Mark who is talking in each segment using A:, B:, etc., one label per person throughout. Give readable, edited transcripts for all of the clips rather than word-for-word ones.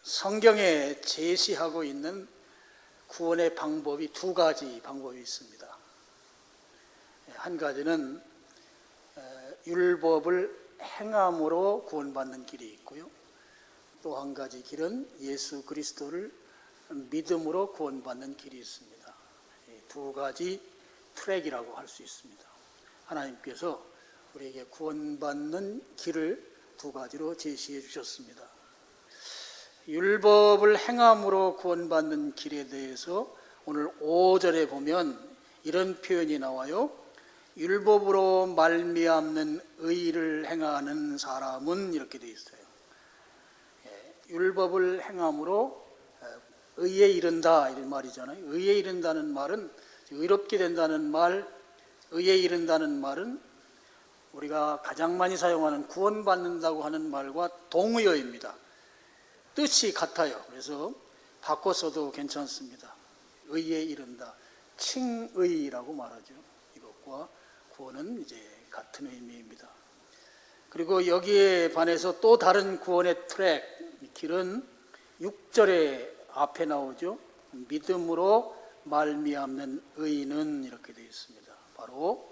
A: 성경에 제시하고 있는 구원의 방법이 두 가지 방법이 있습니다. 한 가지는 율법을 행함으로 구원받는 길이 있고요. 또 한 가지 길은 예수 그리스도를 믿음으로 구원받는 길이 있습니다. 두 가지 트랙이라고 할 수 있습니다. 하나님께서 우리에게 구원받는 길을 두 가지로 제시해 주셨습니다. 율법을 행함으로 구원받는 길에 대해서 오늘 5절에 보면 이런 표현이 나와요. 율법으로 말미암는 의를 행하는 사람은, 이렇게 되어 있어요. 율법을 행함으로 의에 이른다, 이런 말이잖아요. 의에 이른다는 말은, 의롭게 된다는 말, 의에 이른다는 말은 우리가 가장 많이 사용하는 구원받는다고 하는 말과 동의어입니다. 뜻이 같아요. 그래서 바꿔 써도 괜찮습니다. 의에 이른다, 칭의라고 말하죠. 이것과 구원은 이제 같은 의미입니다. 그리고 여기에 반해서 또 다른 구원의 트랙, 길은 6절에 앞에 나오죠. 믿음으로 말미암는 의는, 이렇게 되어 있습니다. 바로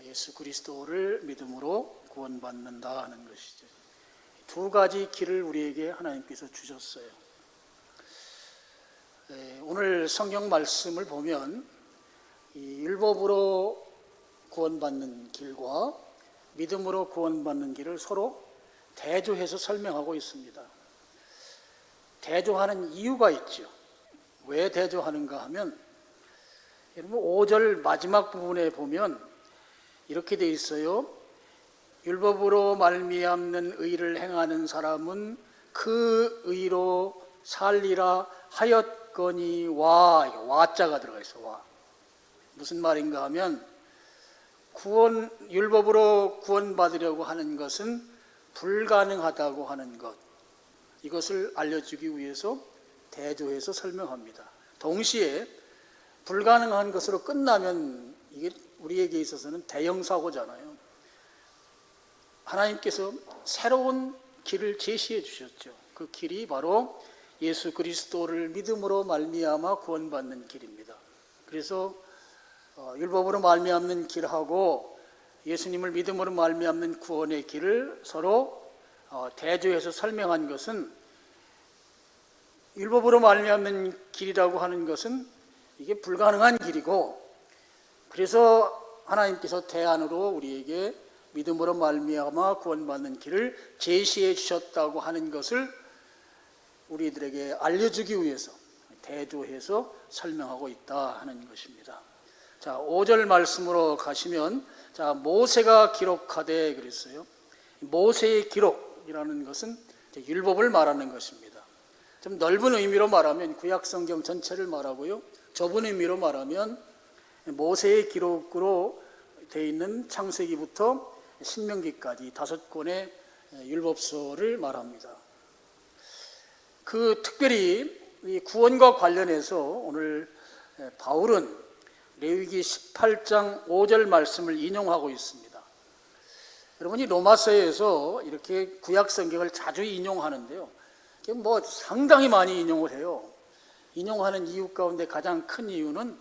A: 예수 그리스도를 믿음으로 구원받는다 하는 것이죠. 두 가지 길을 우리에게 하나님께서 주셨어요. 오늘 성경 말씀을 보면 이 율법으로 구원받는 길과 믿음으로 구원받는 길을 서로 대조해서 설명하고 있습니다. 대조하는 이유가 있죠. 왜 대조하는가 하면, 여러분 5절 마지막 부분에 보면 이렇게 돼 있어요. 율법으로 말미암는 의를 행하는 사람은 그 의로 살리라 하였거니와, 와자가 들어가 있어. 와. 무슨 말인가 하면, 율법으로 구원받으려고 하는 것은 불가능하다고 하는 것, 이것을 알려주기 위해서 대조해서 설명합니다. 동시에 불가능한 것으로 끝나면 이게 우리에게 있어서는 대형 사고잖아요. 하나님께서 새로운 길을 제시해 주셨죠. 그 길이 바로 예수 그리스도를 믿음으로 말미암아 구원받는 길입니다. 그래서 율법으로 말미암는 길하고 예수님을 믿음으로 말미암는 구원의 길을 서로 대조해서 설명한 것은, 율법으로 말미암는 길이라고 하는 것은 이게 불가능한 길이고, 그래서 하나님께서 대안으로 우리에게 믿음으로 말미암아 구원받는 길을 제시해 주셨다고 하는 것을 우리들에게 알려주기 위해서 대조해서 설명하고 있다 하는 것입니다. 자, 5절 말씀으로 가시면, 자, 모세가 기록하되 그랬어요. 모세의 기록이라는 것은 율법을 말하는 것입니다. 좀 넓은 의미로 말하면 구약 성경 전체를 말하고요. 좁은 의미로 말하면 모세의 기록으로 되어 있는 창세기부터 신명기까지 5권의 율법서를 말합니다. 특별히 이 구원과 관련해서 오늘 바울은 레위기 18장 5절 말씀을 인용하고 있습니다. 여러분이 로마서에서 이렇게 구약 성경을 자주 인용하는데요. 상당히 많이 인용을 해요. 인용하는 이유 가운데 가장 큰 이유는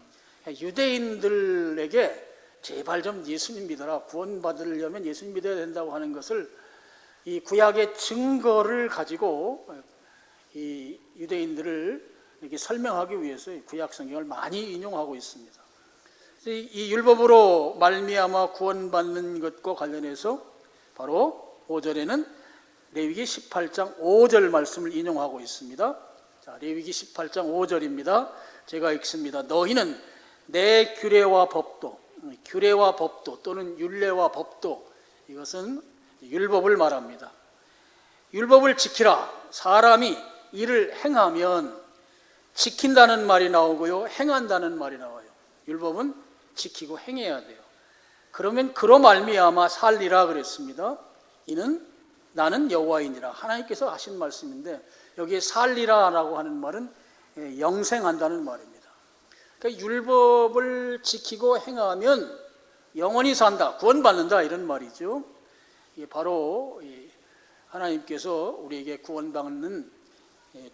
A: 유대인들에게 제발 좀 예수님 믿어라, 구원받으려면 예수님 믿어야 된다고 하는 것을 이 구약의 증거를 가지고 이 유대인들을 이렇게 설명하기 위해서 구약 성경을 많이 인용하고 있습니다. 이 율법으로 말미암아 구원받는 것과 관련해서 바로 5절에는 레위기 18장 5절 말씀을 인용하고 있습니다. 자, 레위기 18장 5절입니다. 제가 읽습니다. 너희는 내 규례와 법도 또는 율례와 법도, 이것은 율법을 말합니다. 율법을 지키라. 사람이 이를 행하면, 지킨다는 말이 나오고요, 행한다는 말이 나와요. 율법은 지키고 행해야 돼요. 그러면 그로 말미암아 살리라 그랬습니다. 이는 나는 여호와이니라. 하나님께서 하신 말씀인데, 여기에 살리라라고 하는 말은 영생한다는 말입니다. 그러니까 율법을 지키고 행하면 영원히 산다, 구원받는다, 이런 말이죠. 이게 바로 하나님께서 우리에게 구원받는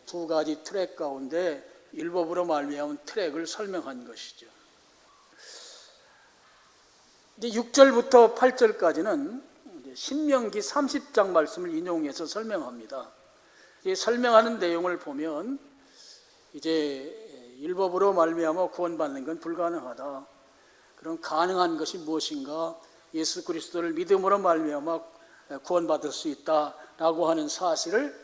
A: 두 가지 트랙 가운데 율법으로 말미암은 트랙을 설명한 것이죠. 이제 6절부터 8절까지는 신명기 30장 말씀을 인용해서 설명합니다. 설명하는 내용을 보면 이제 율법으로 말미암아 구원받는 건 불가능하다. 그럼 가능한 것이 무엇인가? 예수 그리스도를 믿음으로 말미암아 구원받을 수 있다라고 하는 사실을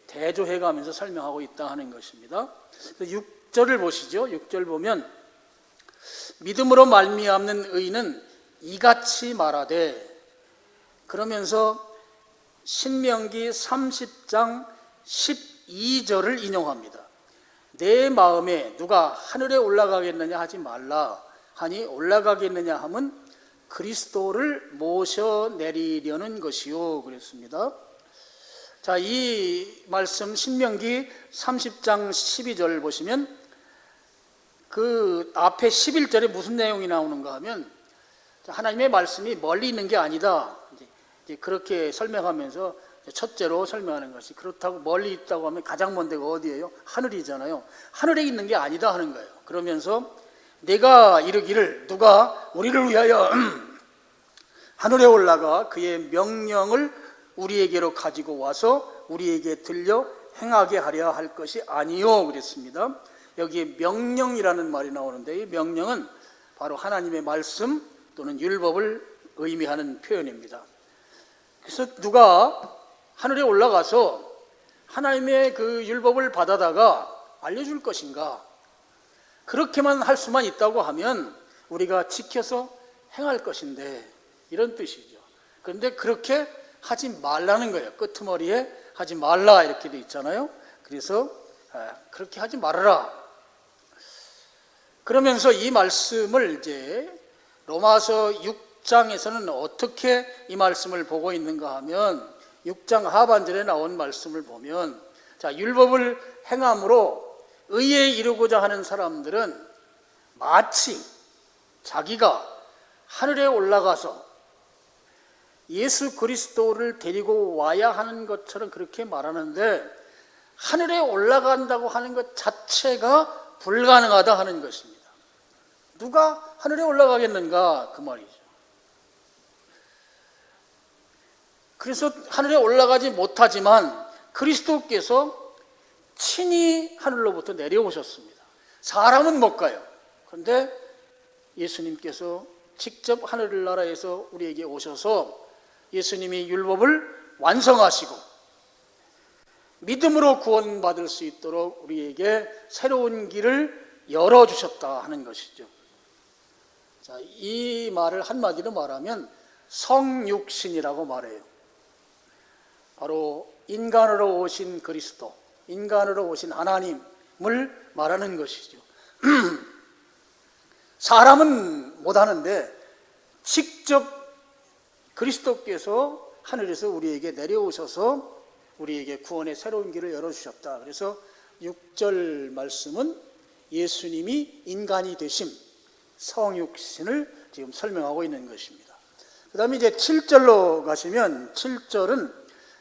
A: 대조해가면서 설명하고 있다 하는 것입니다. 6절을 보시죠. 6절 보면 믿음으로 말미암는 의인은 이같이 말하되, 그러면서 신명기 30장 12절을 인용합니다. 내 마음에 누가 하늘에 올라가겠느냐 하지 말라 하니 올라가겠느냐 함은 그리스도를 모셔내리려는 것이요 그랬습니다. 자, 이 말씀 신명기 30장 12절 보시면 그 앞에 11절에 무슨 내용이 나오는가 하면 하나님의 말씀이 멀리 있는 게 아니다. 이제 그렇게 설명하면서 첫째로 설명하는 것이, 그렇다고 멀리 있다고 하면 가장 먼 데가 어디예요? 하늘이잖아요. 하늘에 있는 게 아니다 하는 거예요. 그러면서 내가 이르기를 누가 우리를 위하여 하늘에 올라가 그의 명령을 우리에게로 가지고 와서 우리에게 들려 행하게 하려 할 것이 아니요 그랬습니다. 여기에 명령이라는 말이 나오는데, 이 명령은 바로 하나님의 말씀 또는 율법을 의미하는 표현입니다. 그래서 누가 하늘에 올라가서 하나님의 그 율법을 받아다가 알려줄 것인가? 그렇게만 할 수만 있다고 하면 우리가 지켜서 행할 것인데, 이런 뜻이죠. 그런데 그렇게 하지 말라는 거예요. 끄트머리에 하지 말라 이렇게 돼 있잖아요. 그래서 그렇게 하지 말아라. 그러면서 이 말씀을 이제 로마서 6장에서는 어떻게 이 말씀을 보고 있는가 하면, 6장 하반절에 나온 말씀을 보면, 자, 율법을 행함으로 의에 이르고자 하는 사람들은 마치 자기가 하늘에 올라가서 예수 그리스도를 데리고 와야 하는 것처럼 그렇게 말하는데, 하늘에 올라간다고 하는 것 자체가 불가능하다 하는 것입니다. 누가 하늘에 올라가겠는가 그 말이죠. 그래서 하늘에 올라가지 못하지만 그리스도께서 친히 하늘로부터 내려오셨습니다. 사람은 못 가요. 그런데 예수님께서 직접 하늘나라에서 우리에게 오셔서 예수님이 율법을 완성하시고 믿음으로 구원받을 수 있도록 우리에게 새로운 길을 열어주셨다 하는 것이죠. 자, 이 말을 한마디로 말하면 성육신이라고 말해요. 바로 인간으로 오신 그리스도, 인간으로 오신 하나님을 말하는 것이죠. 사람은 못하는데 직접 그리스도께서 하늘에서 우리에게 내려오셔서 우리에게 구원의 새로운 길을 열어주셨다. 그래서 6절 말씀은 예수님이 인간이 되심, 성육신을 지금 설명하고 있는 것입니다. 그 다음에 이제 7절로 가시면, 7절은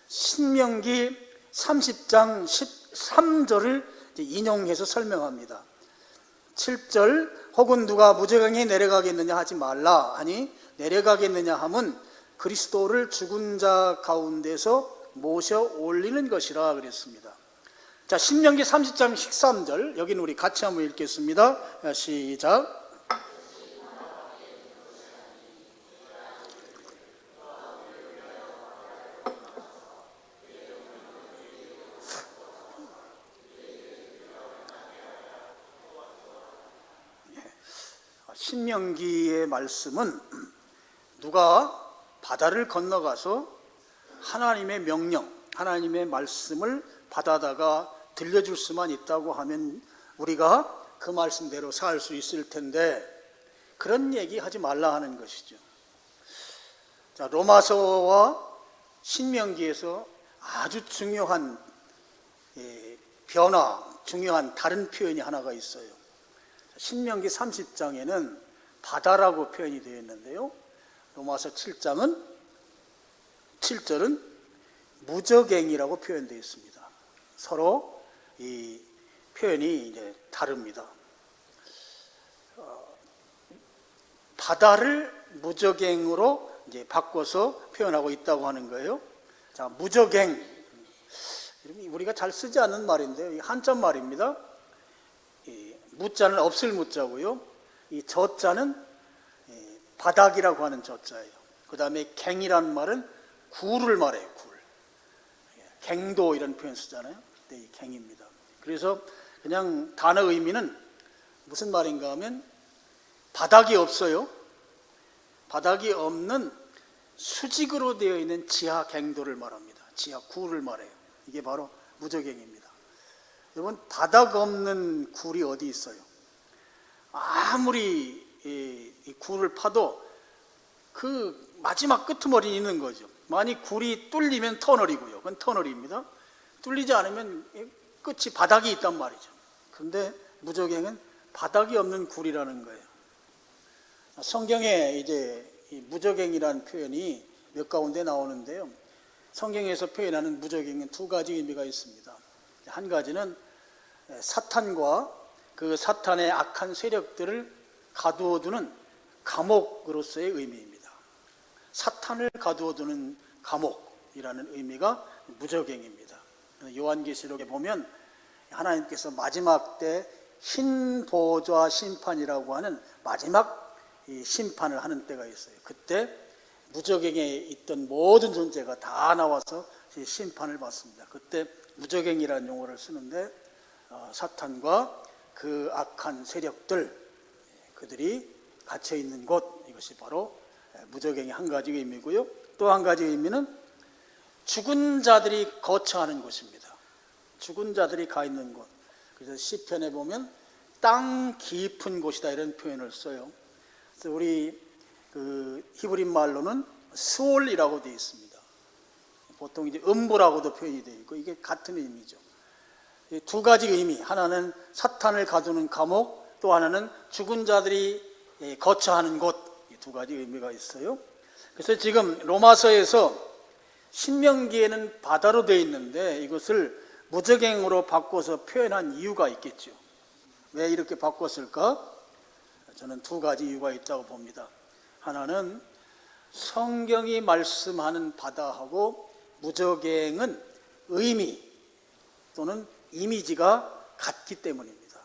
A: 신명기 30장 13절을 인용해서 설명합니다. 7절, 혹은 누가 무저강에 내려가겠느냐 하지 말라 하니 내려가겠느냐 함은 그리스도를 죽은 자 가운데서 모셔 올리는 것이라 그랬습니다. 자, 신명기 30장 13절, 여기는 우리 같이 한번 읽겠습니다. 시작. 신명기의 말씀은 누가 바다를 건너가서 하나님의 명령, 하나님의 말씀을 받아다가 들려줄 수만 있다고 하면 우리가 그 말씀대로 살 수 있을 텐데, 그런 얘기 하지 말라 하는 것이죠. 자, 로마서와 신명기에서 아주 중요한 변화, 중요한 다른 표현이 하나가 있어요. 신명기 30장에는 바다라고 표현이 되어 있는데요, 로마서 7절은 무저갱이라고 표현되어 있습니다. 서로 이 표현이 이제 다릅니다. 바다를 무적행으로 이제 바꿔서 표현하고 있다고 하는 거예요. 자, 무적행. 우리가 잘 쓰지 않는 말인데요. 이 한자 말입니다. 이 무자는 없을 무자고요. 이 저자는 바닥이라고 하는 저자예요. 그 다음에 갱이라는 말은 굴을 말해요. 굴. 갱도 이런 표현 쓰잖아요. 그때 이 갱입니다. 그래서 그냥 단어 의미는 무슨 말인가 하면 바닥이 없어요. 바닥이 없는 수직으로 되어 있는 지하 갱도를 말합니다. 지하 굴을 말해요. 이게 바로 무적행입니다. 여러분, 바닥 없는 굴이 어디 있어요? 아무리 이 굴을 파도 그 마지막 끄트머리 있는 거죠. 만약 굴이 뚫리면 터널이고요. 그건 터널입니다. 뚫리지 않으면 끝이 바닥이 있단 말이죠. 그런데 무적행은 바닥이 없는 굴이라는 거예요. 성경에 이제 이 무적행이라는 표현이 몇 가운데 나오는데요. 성경에서 표현하는 무적행은 두 가지 의미가 있습니다. 한 가지는 사탄과 그 사탄의 악한 세력들을 가두어두는 감옥으로서의 의미입니다. 사탄을 가두어두는 감옥이라는 의미가 무적행입니다. 요한계시록에 보면 하나님께서 마지막 때 흰 보좌 심판이라고 하는 마지막 이 심판을 하는 때가 있어요. 그때 무적행에 있던 모든 존재가 다 나와서 심판을 받습니다. 그때 무적행이라는 용어를 쓰는데 사탄과 그 악한 세력들, 그들이 갇혀 있는 곳, 이것이 바로 무적행의 한 가지 의미고요. 또 한 가지 의미는 죽은 자들이 거처하는 곳입니다. 죽은 자들이 가 있는 곳. 그래서 시편에 보면 땅 깊은 곳이다 이런 표현을 써요. 그래서 우리 그 히브리 말로는 스올이라고 되어 있습니다. 보통 이제 음부라고도 표현이 되어 있고 이게 같은 의미죠. 두 가지 의미, 하나는 사탄을 가두는 감옥, 또 하나는 죽은 자들이 거처하는 곳, 이 두 가지 의미가 있어요. 그래서 지금 로마서에서 신명기에는 바다로 되어 있는데 이것을 무적행으로 바꿔서 표현한 이유가 있겠죠. 왜 이렇게 바꿨을까? 저는 두 가지 이유가 있다고 봅니다. 하나는 성경이 말씀하는 바다하고 무적행은 의미 또는 이미지가 같기 때문입니다.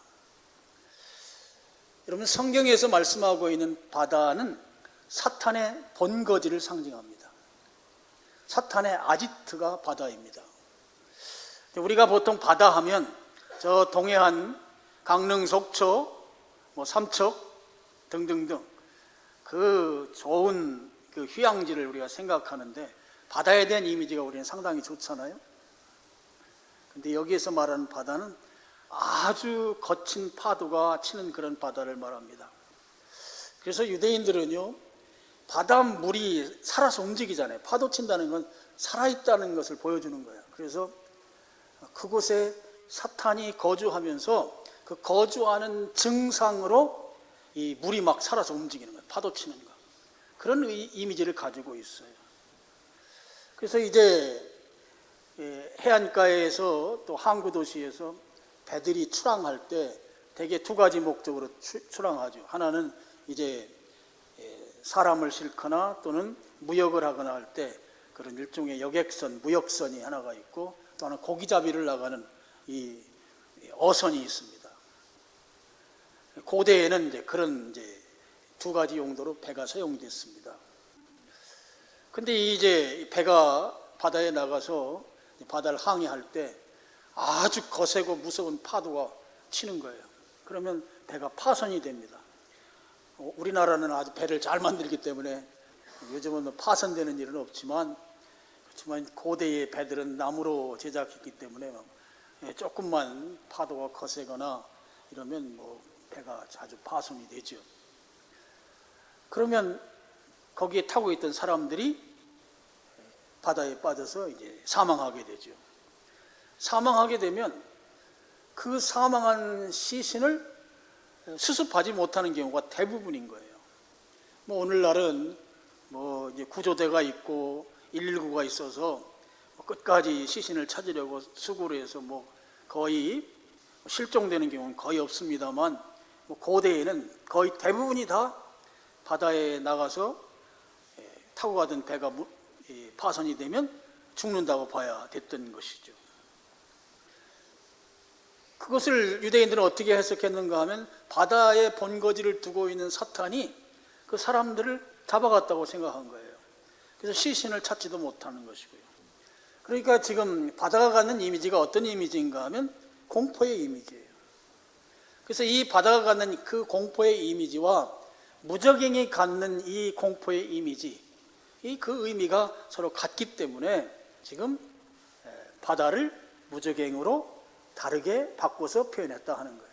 A: 여러분, 성경에서 말씀하고 있는 바다는 사탄의 본거지를 상징합니다. 사탄의 아지트가 바다입니다. 우리가 보통 바다 하면 저 동해안, 강릉, 속초, 삼척 등등등 그 좋은 그 휴양지를 우리가 생각하는데 바다에 대한 이미지가 우리는 상당히 좋잖아요. 근데 여기에서 말하는 바다는 아주 거친 파도가 치는 그런 바다를 말합니다. 그래서 유대인들은요, 바닷물이 살아서 움직이잖아요. 파도 친다는 건 살아있다는 것을 보여주는 거예요. 그래서 그곳에 사탄이 거주하면서 그 거주하는 증상으로 이 물이 막 살아서 움직이는 거예요. 파도 치는 거. 그런 이미지를 가지고 있어요. 그래서 이제 해안가에서 또 항구 도시에서 배들이 출항할 때 대개 두 가지 목적으로 출항하죠. 하나는 이제 사람을 싣거나 또는 무역을 하거나 할 때 그런 일종의 여객선, 무역선이 하나가 있고 또 하나 고기잡이를 나가는 이 어선이 있습니다. 고대에는 이제 그런 이제 두 가지 용도로 배가 사용됐습니다. 근데 이제 배가 바다에 나가서 바다를 항해할 때 아주 거세고 무서운 파도가 치는 거예요. 그러면 배가 파손이 됩니다. 우리나라는 아주 배를 잘 만들기 때문에 요즘은 파손되는 일은 없지만, 그렇지만 고대의 배들은 나무로 제작했기 때문에 조금만 파도가 거세거나 이러면 배가 자주 파손이 되죠. 그러면 거기에 타고 있던 사람들이 바다에 빠져서 이제 사망하게 되죠. 사망하게 되면 그 사망한 시신을 수습하지 못하는 경우가 대부분인 거예요. 오늘날은 이제 구조대가 있고 119가 있어서 끝까지 시신을 찾으려고 수고를 해서 거의 실종되는 경우는 거의 없습니다만 고대에는 거의 대부분이 다 바다에 나가서 타고 가던 배가 파손이 되면 죽는다고 봐야 됐던 것이죠. 그것을 유대인들은 어떻게 해석했는가 하면 바다에 본거지를 두고 있는 사탄이 그 사람들을 잡아갔다고 생각한 거예요. 그래서 시신을 찾지도 못하는 것이고요. 그러니까 지금 바다가 갖는 이미지가 어떤 이미지인가 하면 공포의 이미지예요. 그래서 이 바다가 갖는 그 공포의 이미지와 무적행이 갖는 이 공포의 이미지, 그 의미가 서로 같기 때문에 지금 바다를 무적행으로 다르게 바꿔서 표현했다 하는 거예요.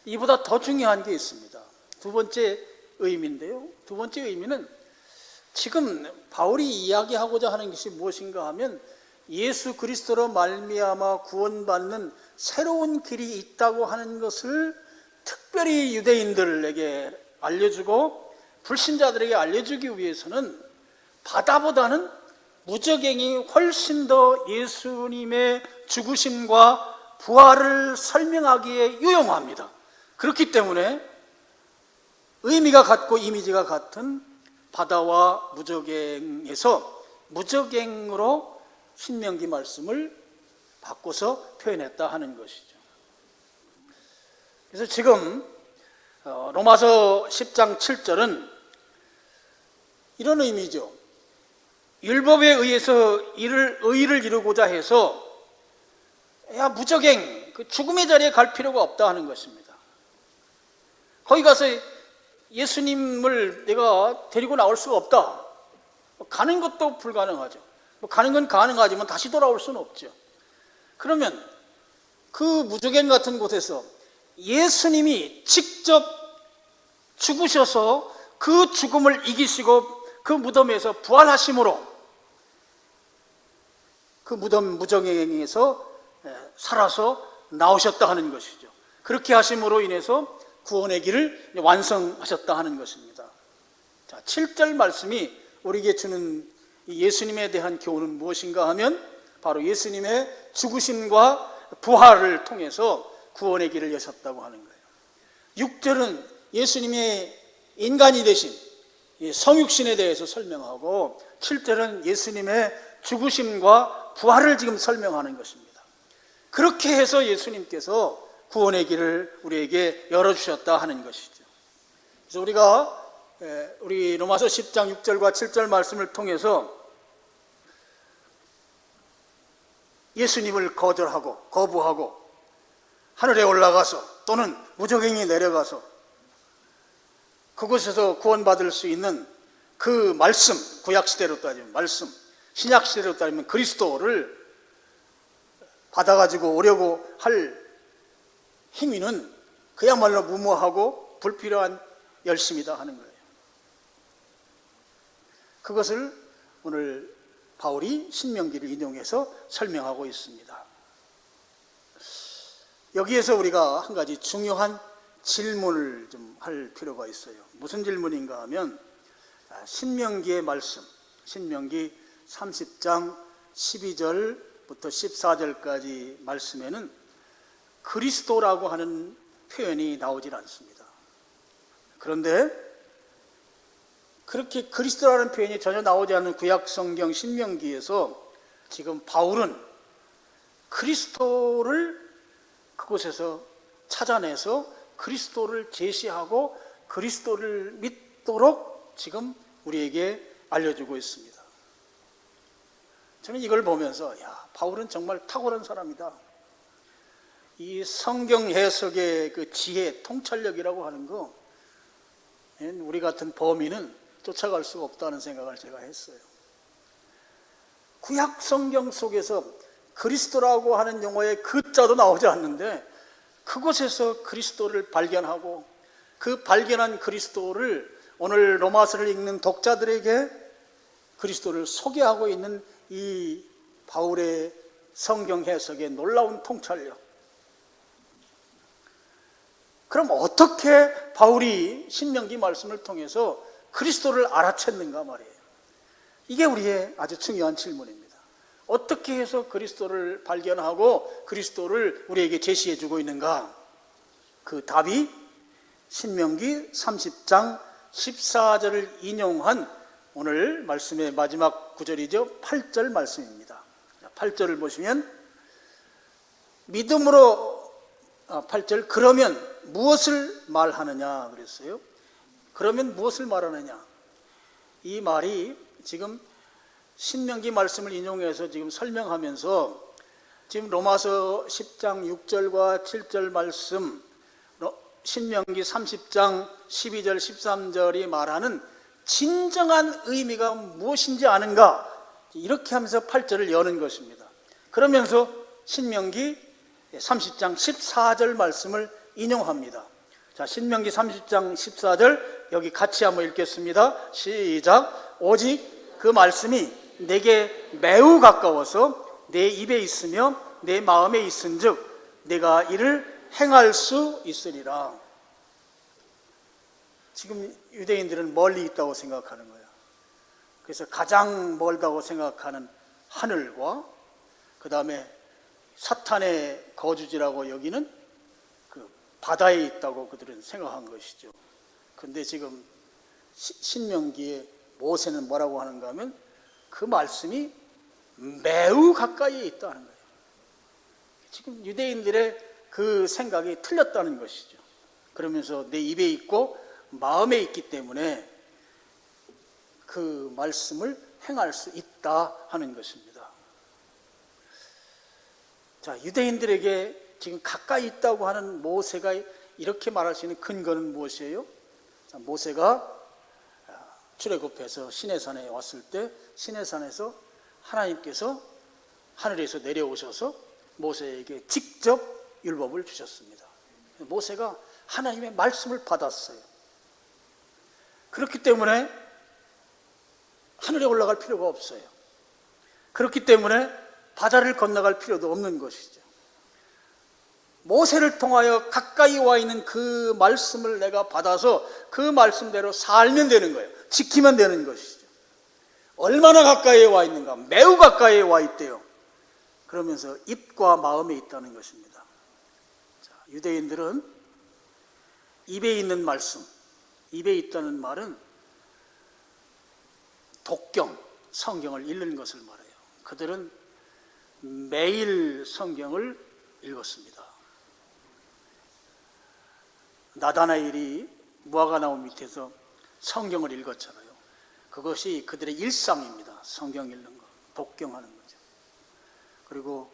A: 이보다 더 중요한 게 있습니다. 두 번째 의미인데요. 두 번째 의미는 지금 바울이 이야기하고자 하는 것이 무엇인가 하면 예수 그리스도로 말미암아 구원받는 새로운 길이 있다고 하는 것을 특별히 유대인들에게 알려주고 불신자들에게 알려주기 위해서는 바다보다는 무적행이 훨씬 더 예수님의 죽으심과 부활을 설명하기에 유용합니다. 그렇기 때문에 의미가 같고 이미지가 같은 바다와 무적행에서 무적행으로 신명기 말씀을 바꿔서 표현했다 하는 것이죠. 그래서 지금 로마서 10장 7절은 이런 의미죠. 율법에 의해서 의를 이루고자 해서 무적행, 그 죽음의 자리에 갈 필요가 없다 하는 것입니다. 거기 가서 예수님을 내가 데리고 나올 수가 없다. 가는 것도 불가능하죠. 가는 건 가능하지만 다시 돌아올 수는 없죠. 그러면 그 무적행 같은 곳에서 예수님이 직접 죽으셔서 그 죽음을 이기시고 그 무덤에서 부활하심으로 그 무적행에서 살아서 나오셨다 하는 것이죠. 그렇게 하심으로 인해서 구원의 길을 완성하셨다 하는 것입니다. 자, 7절 말씀이 우리에게 주는 예수님에 대한 교훈은 무엇인가 하면 바로 예수님의 죽으심과 부활을 통해서 구원의 길을 여셨다고 하는 거예요. 6절은 예수님의 인간이 되신 성육신에 대해서 설명하고 7절은 예수님의 죽으심과 부활을 지금 설명하는 것입니다. 그렇게 해서 예수님께서 구원의 길을 우리에게 열어주셨다 하는 것이죠. 그래서 우리 로마서 10장 6절과 7절 말씀을 통해서 예수님을 거부하고 하늘에 올라가서 또는 무적행이 내려가서 그곳에서 구원받을 수 있는 그 말씀, 구약시대로 따지면 말씀, 신약시대로 따지면 그리스도를 받아가지고 오려고 할 행위는 그야말로 무모하고 불필요한 열심이다 하는 거예요. 그것을 오늘 바울이 신명기를 인용해서 설명하고 있습니다. 여기에서 우리가 한 가지 중요한 질문을 좀 할 필요가 있어요. 무슨 질문인가 하면 신명기의 말씀, 신명기 30장 12절부터 14절까지 말씀에는 그리스도라고 하는 표현이 나오질 않습니다. 그런데 그렇게 그리스도라는 표현이 전혀 나오지 않는 구약성경 신명기에서 지금 바울은 그리스도를 그곳에서 찾아내서 그리스도를 제시하고 그리스도를 믿도록 지금 우리에게 알려주고 있습니다. 저는 이걸 보면서 바울은 정말 탁월한 사람이다. 이 성경 해석의 그 지혜, 통찰력이라고 하는 거 우리 같은 범인은 쫓아갈 수가 없다는 생각을 제가 했어요. 구약 성경 속에서 그리스도라고 하는 용어의 그자도 나오지 않는데 그곳에서 그리스도를 발견하고 그 발견한 그리스도를 오늘 로마서를 읽는 독자들에게 그리스도를 소개하고 있는 이 바울의 성경 해석의 놀라운 통찰력. 그럼 어떻게 바울이 신명기 말씀을 통해서 그리스도를 알아챘는가 말이에요. 이게 우리의 아주 중요한 질문입니다. 어떻게 해서 그리스도를 발견하고 그리스도를 우리에게 제시해 주고 있는가? 그 답이 신명기 30장 14절을 인용한 오늘 말씀의 마지막 구절이죠. 8절 말씀입니다. 8절을 보시면 믿음으로 8절 그러면 무엇을 말하느냐 그랬어요. 그러면 무엇을 말하느냐? 이 말이 지금 신명기 말씀을 인용해서 지금 설명하면서 지금 로마서 10장 6절과 7절 말씀, 신명기 30장 12절 13절이 말하는 진정한 의미가 무엇인지 아는가? 이렇게 하면서 8절을 여는 것입니다. 그러면서 신명기 30장 14절 말씀을 인용합니다. 자, 신명기 30장 14절 여기 같이 한번 읽겠습니다. 시작. 오직 그 말씀이 내게 매우 가까워서 내 입에 있으며 내 마음에 있은즉 내가 이를 행할 수 있으리라. 지금 유대인들은 멀리 있다고 생각하는 거예요. 그래서 가장 멀다고 생각하는 하늘과 그 다음에 사탄의 거주지라고 여기는 그 바다에 있다고 그들은 생각한 것이죠. 그런데 지금 신명기에 모세는 뭐라고 하는가 하면 그 말씀이 매우 가까이에 있다는 거예요. 지금 유대인들의 그 생각이 틀렸다는 것이죠. 그러면서 내 입에 있고 마음에 있기 때문에 그 말씀을 행할 수 있다 하는 것입니다. 자, 유대인들에게 지금 가까이 있다고 하는 모세가 이렇게 말할 수 있는 근거는 무엇이에요? 자, 모세가 출애굽해서 시내산에 왔을 때 시내산에서 하나님께서 하늘에서 내려오셔서 모세에게 직접 율법을 주셨습니다. 모세가 하나님의 말씀을 받았어요. 그렇기 때문에 하늘에 올라갈 필요가 없어요. 그렇기 때문에 바다를 건너갈 필요도 없는 것이죠. 모세를 통하여 가까이 와 있는 그 말씀을 내가 받아서 그 말씀대로 살면 되는 거예요. 지키면 되는 것이죠. 얼마나 가까이에 와 있는가? 매우 가까이에 와 있대요. 그러면서 입과 마음에 있다는 것입니다. 자, 유대인들은 입에 있는 말씀, 입에 있다는 말은 독경, 성경을 읽는 것을 말해요. 그들은 매일 성경을 읽었습니다. 나다나엘이 무화과나무 밑에서 성경을 읽었잖아요. 그것이 그들의 일상입니다. 성경 읽는 거, 독경하는 거죠. 그리고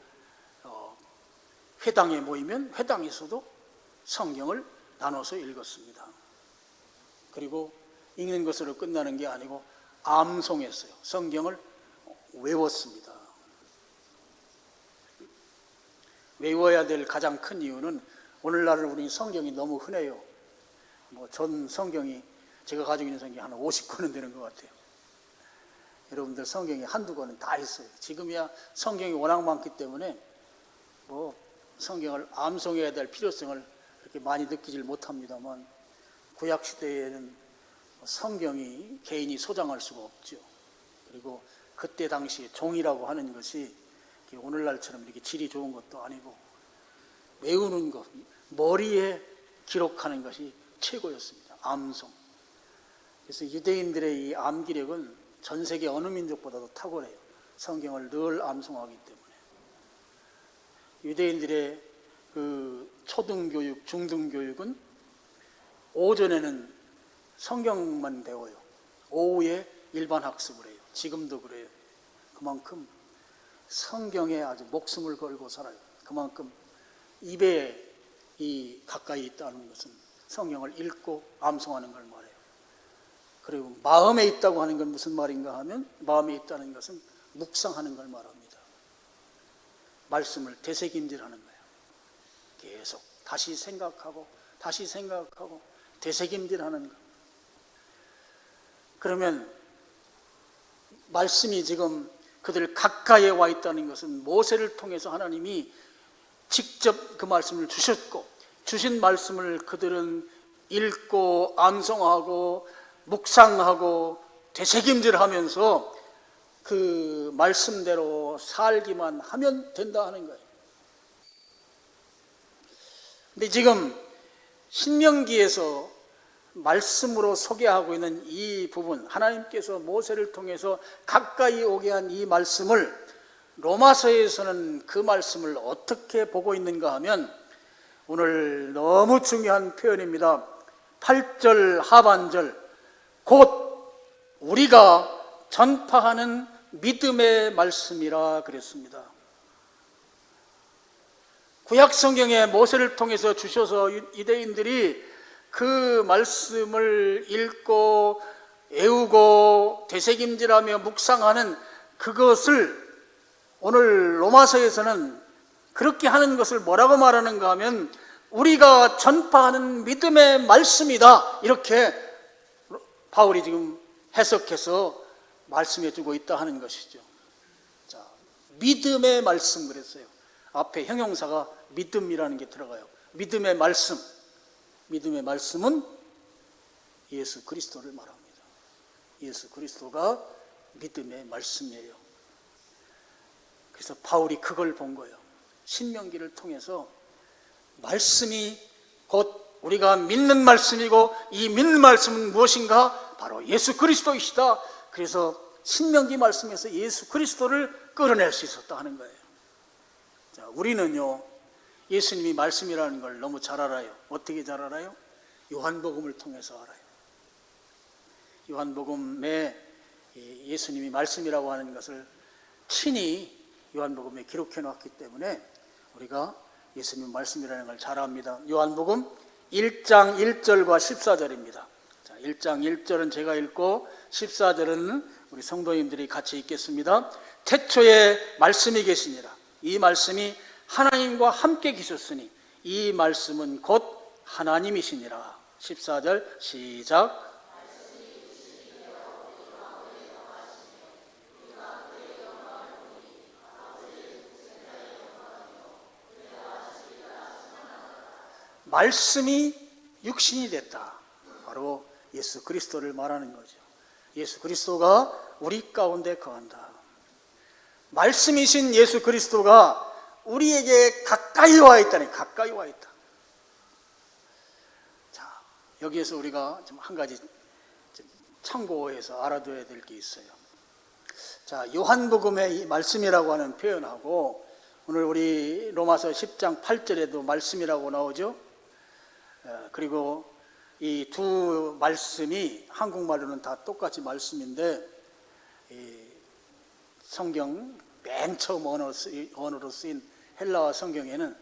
A: 회당에 모이면 회당에서도 성경을 나눠서 읽었습니다. 그리고 읽는 것으로 끝나는 게 아니고 암송했어요. 성경을 외웠습니다. 외워야 될 가장 큰 이유는 오늘날 우리 성경이 너무 흔해요. 전 성경이 제가 가지고 있는 성경이 한 50권은 되는 것 같아요. 여러분들 성경이 한두 권은 다 있어요. 지금이야 성경이 워낙 많기 때문에 성경을 암송해야 될 필요성을 그렇게 많이 느끼질 못합니다만 구약 시대에는 성경이 개인이 소장할 수가 없죠. 그리고 그때 당시에 종이라고 하는 것이 오늘날처럼 이렇게 질이 좋은 것도 아니고 외우는 것, 머리에 기록하는 것이 최고였습니다. 암송. 그래서 유대인들의 이 암기력은 전 세계 어느 민족보다도 탁월해요. 성경을 늘 암송하기 때문에. 유대인들의 그 초등교육, 중등교육은 오전에는 성경만 배워요. 오후에 일반 학습을 해요. 지금도 그래요. 그만큼 성경에 아주 목숨을 걸고 살아요. 그만큼 입에 가까이 있다는 것은 성경을 읽고 암송하는 걸 말해요. 그리고 마음에 있다고 하는 건 무슨 말인가 하면 마음에 있다는 것은 묵상하는 걸 말합니다. 말씀을 되새김질하는 거예요. 계속 다시 생각하고 되새김질하는 거. 그러면 말씀이 지금 그들 가까이에 와 있다는 것은 모세를 통해서 하나님이 직접 그 말씀을 주셨고 주신 말씀을 그들은 읽고 암송하고 묵상하고 되새김질하면서 그 말씀대로 살기만 하면 된다 하는 거예요. 근데 지금 신명기에서 말씀으로 소개하고 있는 이 부분, 하나님께서 모세를 통해서 가까이 오게 한 이 말씀을 로마서에서는 그 말씀을 어떻게 보고 있는가 하면 오늘 너무 중요한 표현입니다. 8절 하반절, 곧 우리가 전파하는 믿음의 말씀이라 그랬습니다. 구약 성경에 모세를 통해서 주셔서 유대인들이 그 말씀을 읽고 외우고 되새김질하며 묵상하는 그것을 오늘 로마서에서는 그렇게 하는 것을 뭐라고 말하는가 하면 우리가 전파하는 믿음의 말씀이다, 이렇게 바울이 지금 해석해서 말씀해 주고 있다 하는 것이죠. 자, 믿음의 말씀 그랬어요. 앞에 형용사가 믿음이라는 게 들어가요. 믿음의 말씀. 믿음의 말씀은 예수 그리스도를 말합니다. 예수 그리스도가 믿음의 말씀이에요. 그래서 바울이 그걸 본 거예요. 신명기를 통해서 말씀이 곧 우리가 믿는 말씀이고, 이 믿는 말씀은 무엇인가? 바로 예수 그리스도이시다. 그래서 신명기 말씀에서 예수 그리스도를 끌어낼 수 있었다 하는 거예요. 자, 우리는요, 예수님이 말씀이라는 걸 너무 잘 알아요. 어떻게 잘 알아요? 요한복음을 통해서 알아요. 요한복음에 예수님이 말씀이라고 하는 것을 친히 요한복음에 기록해 놨기 때문에 우리가 예수님 말씀이라는 걸 잘 압니다. 요한복음 1장 1절과 14절입니다. 자, 1장 1절은 제가 읽고 14절은 우리 성도님들이 같이 읽겠습니다. 태초에 말씀이 계시니라. 이 말씀이 하나님과 함께 계셨으니 이 말씀은 곧 하나님이시니라. 14절 시작. 말씀이 육신이 됐다. 바로 예수 그리스도를 말하는 거죠. 예수 그리스도가 우리 가운데 거한다. 말씀이신 예수 그리스도가 우리에게 가까이 와 있다니, 가까이 와 있다. 자, 여기에서 우리가 좀 한 가지 참고해서 알아둬야 될 게 있어요. 자, 요한복음의 이 말씀이라고 하는 표현하고 오늘 우리 로마서 10장 8절에도 말씀이라고 나오죠. 그리고 이 두 말씀이 한국말로는 다 똑같이 말씀인데 이 성경 맨 처음 언어로 쓰인 헬라어 성경에는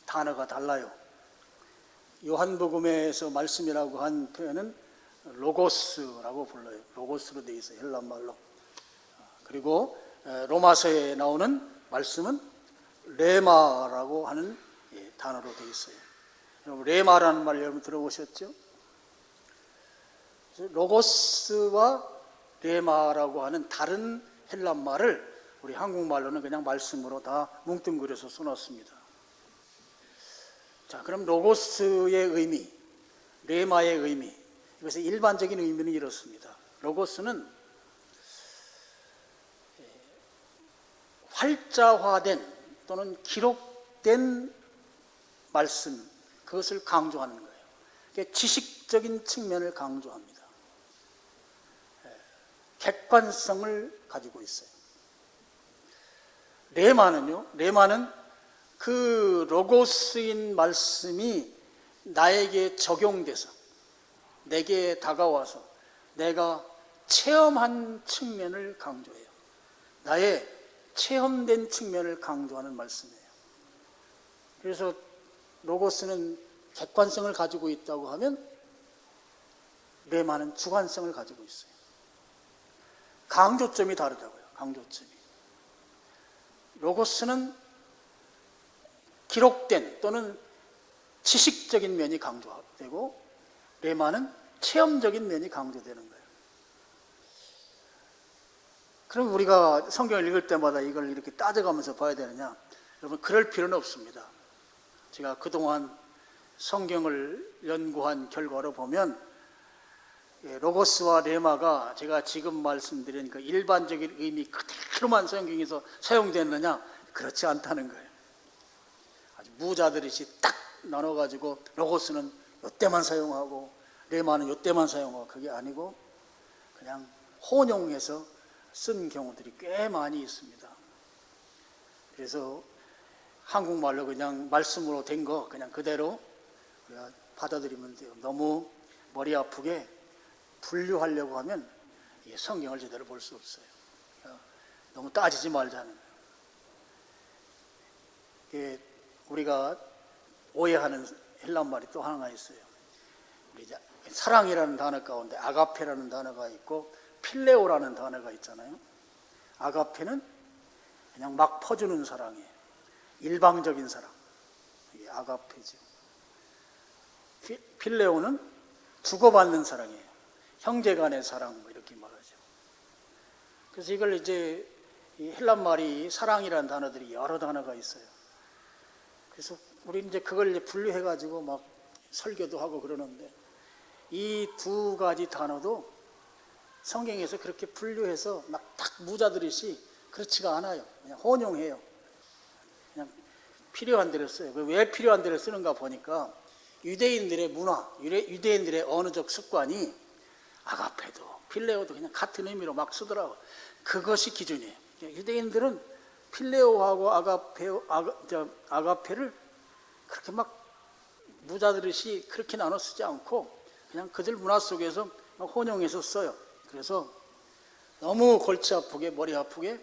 A: 단어가 달라요. 요한복음에서 말씀이라고 한 표현은 로고스라고 불러요. 로고스로 되어 있어요, 헬라말로. 그리고 로마서에 나오는 말씀은 레마라고 하는 단어로 되어 있어요. 여러분, 레마라는 말 여러분 들어보셨죠? 로고스와 레마라고 하는 다른 헬란말을 우리 한국말로는 그냥 말씀으로 다 뭉뚱그려서 써놨습니다. 자, 그럼 로고스의 의미, 레마의 의미, 이것의 일반적인 의미는 이렇습니다. 로고스는 활자화된 또는 기록된 말씀, 그것을 강조하는 거예요. 지식적인 측면을 강조합니다. 객관성을 가지고 있어요. 레마는요, 레마는 그 로고스인 말씀이 나에게 적용돼서 내게 다가와서 내가 체험한 측면을 강조해요. 나의 체험된 측면을 강조하는 말씀이에요. 그래서 로고스는 객관성을 가지고 있다고 하면 레마는 주관성을 가지고 있어요. 강조점이 다르다고요. 강조점이. 로고스는 기록된 또는 지식적인 면이 강조되고 레마는 체험적인 면이 강조되는 거예요. 그럼 우리가 성경을 읽을 때마다 이걸 이렇게 따져가면서 봐야 되느냐? 여러분, 그럴 필요는 없습니다. 제가 그동안 성경을 연구한 결과로 보면 로고스와 레마가 제가 지금 말씀드린 그 일반적인 의미 그대로만 성경에서 사용됐느냐? 그렇지 않다는 거예요. 아주 무자들이시 딱 나눠가지고 로고스는 이때만 사용하고 레마는 이때만 사용하고, 그게 아니고 그냥 혼용해서 쓴 경우들이 꽤 많이 있습니다. 그래서 한국말로 그냥 말씀으로 된 거 그냥 그대로 우리가 받아들이면 돼요. 너무 머리 아프게 분류하려고 하면 성경을 제대로 볼 수 없어요. 너무 따지지 말자는 거예요. 우리가 오해하는 헬란말이 또 하나가 있어요. 사랑이라는 단어 가운데 아가페라는 단어가 있고 필레오라는 단어가 있잖아요. 아가페는 그냥 막 퍼주는 사랑이에요. 일방적인 사랑, 이게 아가페죠. 필레오는 주고받는 사랑이에요. 형제간의 사랑, 뭐 이렇게 말하죠. 그래서 이걸 이제 이 헬란말이 사랑이라는 단어들이 여러 단어가 있어요. 그래서 우리 이제 그걸 이제 분류해가지고 막 설교도 하고 그러는데, 이 두 가지 단어도 성경에서 그렇게 분류해서 막 딱 무자들이시 그렇지가 않아요. 그냥 혼용해요. 그냥 필요한 대로 써요. 왜 필요한 대로 쓰는가 보니까 유대인들의 문화, 유대인들의 언어적 습관이 아가페도 필레오도 그냥 같은 의미로 막 쓰더라고요. 그것이 기준이에요. 유대인들은 필레오하고 아가페를 그렇게 막 무자들이시 그렇게 나눠 쓰지 않고 그냥 그들 문화 속에서 막 혼용해서 써요. 그래서 너무 골치 아프게 머리 아프게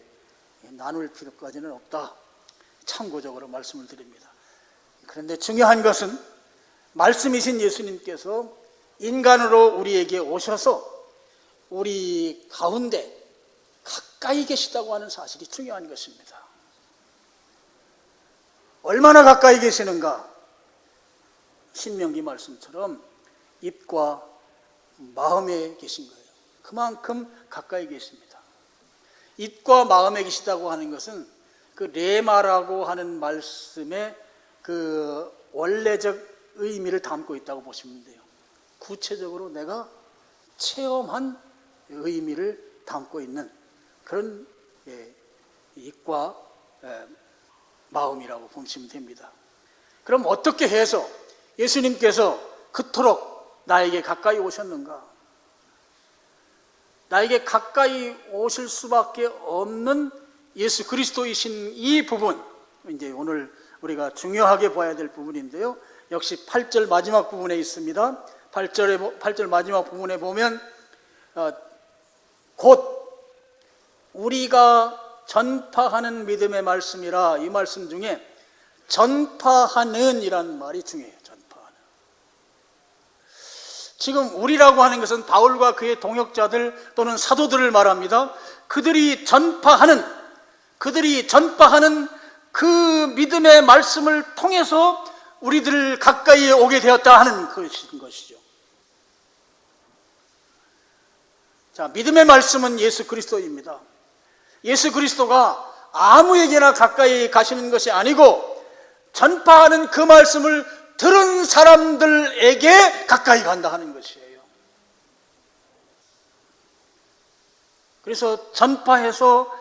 A: 나눌 필요까지는 없다. 참고적으로 말씀을 드립니다. 그런데 중요한 것은 말씀이신 예수님께서 인간으로 우리에게 오셔서 우리 가운데 가까이 계시다고 하는 사실이 중요한 것입니다. 얼마나 가까이 계시는가? 신명기 말씀처럼 입과 마음에 계신 거예요. 그만큼 가까이 계십니다. 입과 마음에 계시다고 하는 것은 그 레마라고 하는 말씀의 그 원래적 의미를 담고 있다고 보시면 돼요. 구체적으로 내가 체험한 의미를 담고 있는 그런 입과 마음이라고 보시면 됩니다. 그럼 어떻게 해서 예수님께서 그토록 나에게 가까이 오셨는가? 나에게 가까이 오실 수밖에 없는 예수 그리스도이신 이 부분, 이제 오늘 우리가 중요하게 봐야 될 부분인데요. 역시 8절 마지막 부분에 있습니다. 8절 마지막 부분에 보면 곧 우리가 전파하는 믿음의 말씀이라, 이 말씀 중에 전파하는 이란 말이 중요해요. 전파하는. 지금 우리라고 하는 것은 바울과 그의 동역자들 또는 사도들을 말합니다. 그들이 전파하는 그 믿음의 말씀을 통해서 우리들 가까이에 오게 되었다 하는 것이죠. 자, 믿음의 말씀은 예수 그리스도입니다. 예수 그리스도가 아무에게나 가까이 가시는 것이 아니고 전파하는 그 말씀을 들은 사람들에게 가까이 간다 하는 것이에요. 그래서 전파해서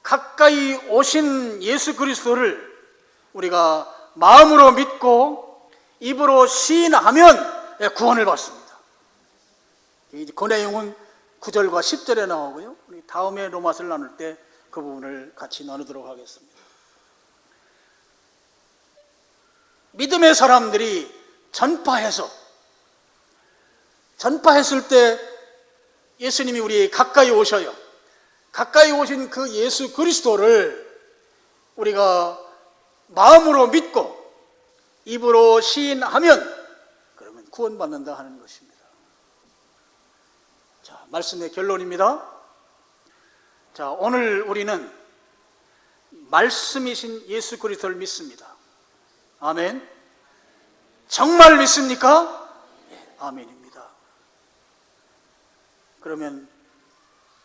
A: 가까이 오신 예수 그리스도를 우리가 마음으로 믿고 입으로 시인하면 구원을 받습니다. 그 내용은 9절과 10절에 나오고요. 우리 다음에 로마서를 나눌 때 그 부분을 같이 나누도록 하겠습니다. 믿음의 사람들이 전파했을 때 예수님이 우리 가까이 오셔요. 가까이 오신 그 예수 그리스도를 우리가 마음으로 믿고 입으로 시인하면 그러면 구원받는다 하는 것입니다. 자, 말씀의 결론입니다. 자, 오늘 우리는 말씀이신 예수 그리스도를 믿습니다. 아멘. 정말 믿습니까? 네, 아멘입니다. 그러면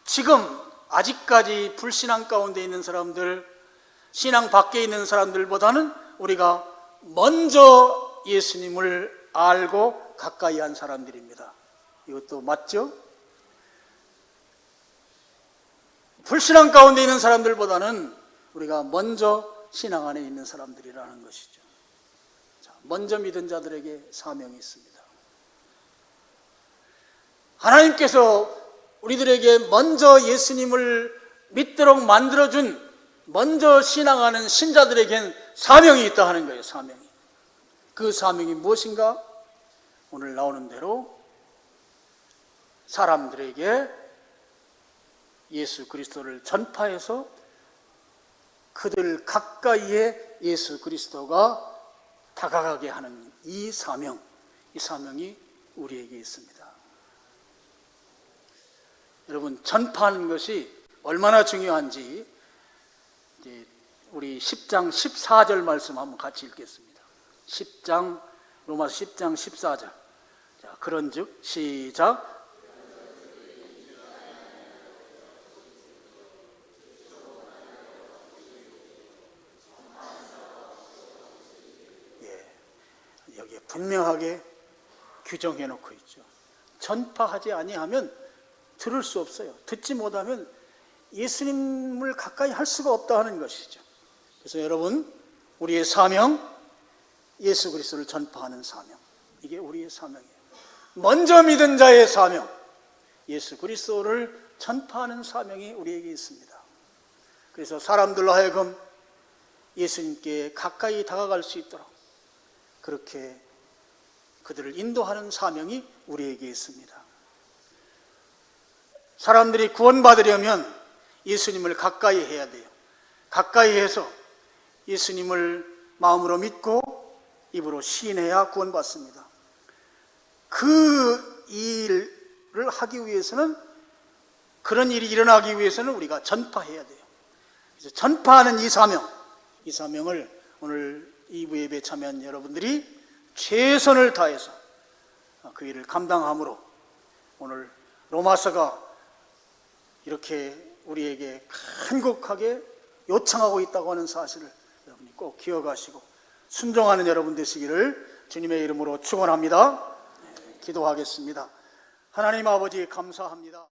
A: 지금 아직까지 불신앙 가운데 있는 사람들, 신앙 밖에 있는 사람들보다는 우리가 먼저 예수님을 알고 가까이 한 사람들입니다. 이것도 맞죠? 불신앙 가운데 있는 사람들보다는 우리가 먼저 신앙 안에 있는 사람들이라는 것이죠. 자, 먼저 믿은 자들에게 사명이 있습니다. 하나님께서 우리들에게 먼저 예수님을 믿도록 만들어준 먼저 신앙하는 신자들에겐 사명이 있다 하는 거예요. 사명이. 그 사명이 무엇인가? 오늘 나오는 대로 사람들에게 예수 그리스도를 전파해서 그들 가까이에 예수 그리스도가 다가가게 하는 이 사명이 우리에게 있습니다. 여러분, 전파하는 것이 얼마나 중요한지 우리 10장 14절 말씀 한번 같이 읽겠습니다. 로마서 10장 14절. 자, 그런즉 시작. 여기에 분명하게 규정해 놓고 있죠. 전파하지 아니하면 들을 수 없어요. 듣지 못하면 예수님을 가까이 할 수가 없다 하는 것이죠. 그래서 여러분, 우리의 사명, 예수 그리스도를 전파하는 사명, 이게 우리의 사명이에요. 먼저 믿은 자의 사명, 예수 그리스도를 전파하는 사명이 우리에게 있습니다. 그래서 사람들로 하여금 예수님께 가까이 다가갈 수 있도록 그렇게 그들을 인도하는 사명이 우리에게 있습니다. 사람들이 구원받으려면 예수님을 가까이 해야 돼요. 가까이 해서 예수님을 마음으로 믿고 입으로 시인해야 구원받습니다. 그 일을 하기 위해서는, 그런 일이 일어나기 위해서는 우리가 전파해야 돼요. 그래서 전파하는 이 사명을 오늘 2부 예배에 참여한 여러분들이 최선을 다해서 그 일을 감당함으로 오늘 로마서가 이렇게 우리에게 간곡하게 요청하고 있다고 하는 사실을 여러분이 꼭 기억하시고 순종하는 여러분 되시기를 주님의 이름으로 축원합니다. 기도하겠습니다. 하나님 아버지 감사합니다.